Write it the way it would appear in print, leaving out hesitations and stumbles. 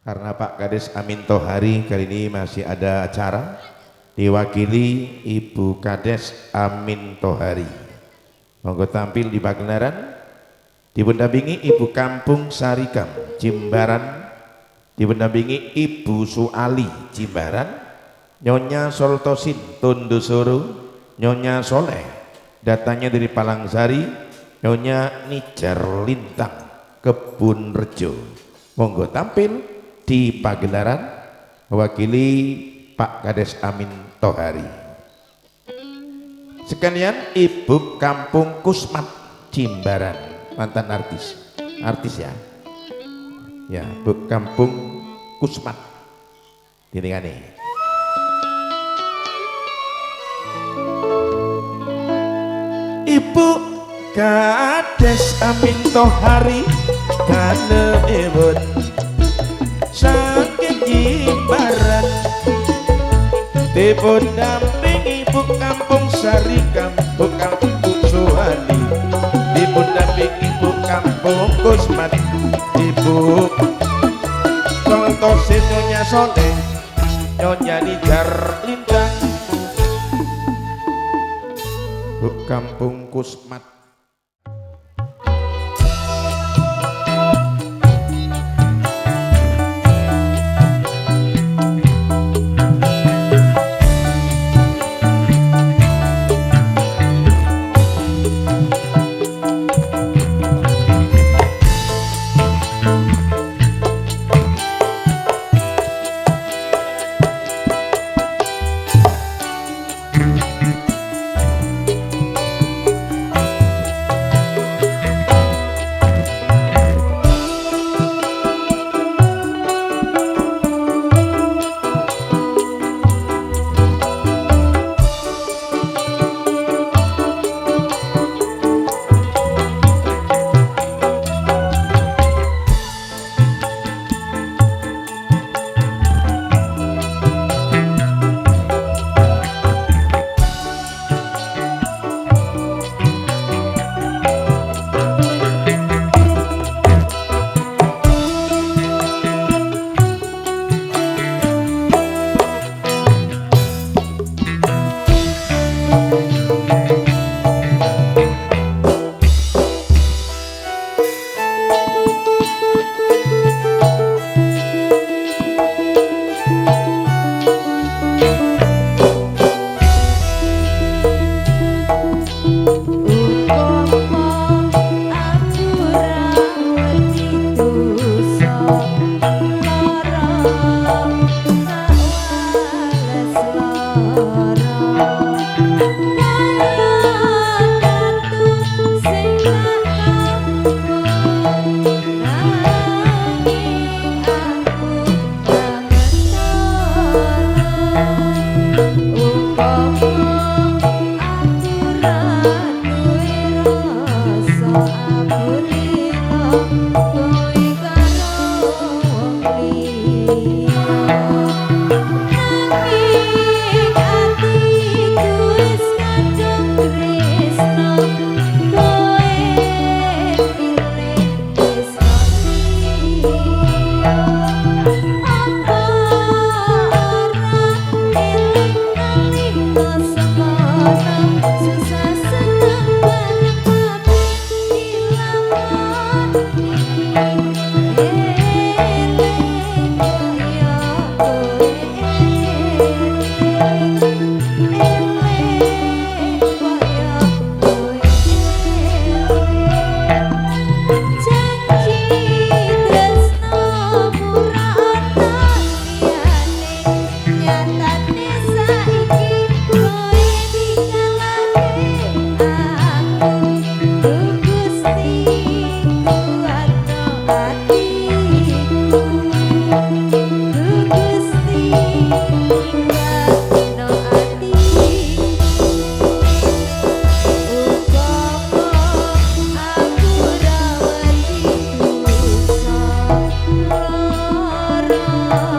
Karena Pak Kades Amin Tohari kali ini masih ada acara diwakili Ibu Kades Amin Tohari. Monggo tampil di pagelaran dipendampingi Ibu Kampung Sarikam Jimbaran, dipendampingi Ibu Suali Jimbaran, Nyonya Soltosin Tundusuru, Nyonya Soleh datangnya dari Palangsari, Nyonya Nijar Lintang Kebun Rejo. Monggo tampil di pagelaran mewakili Pak Kades Amin Tohari. Sekalian Ibu Kampung Kusmat Jimbaran, mantan artis ya Bu Kampung Kusmat ditingani. Ibu Kades Amin Tohari kanebun saking Jimbaran, dipun dampingi Ibu Kampung Sarikam, Bu Kampung Suhani, dipun dampingi Ibu Kampung Kusmat, Ibu Soltosin, Nyonya Soleh, Nyonya Nijar Lintang, Bu Kampung Kusmat. Oh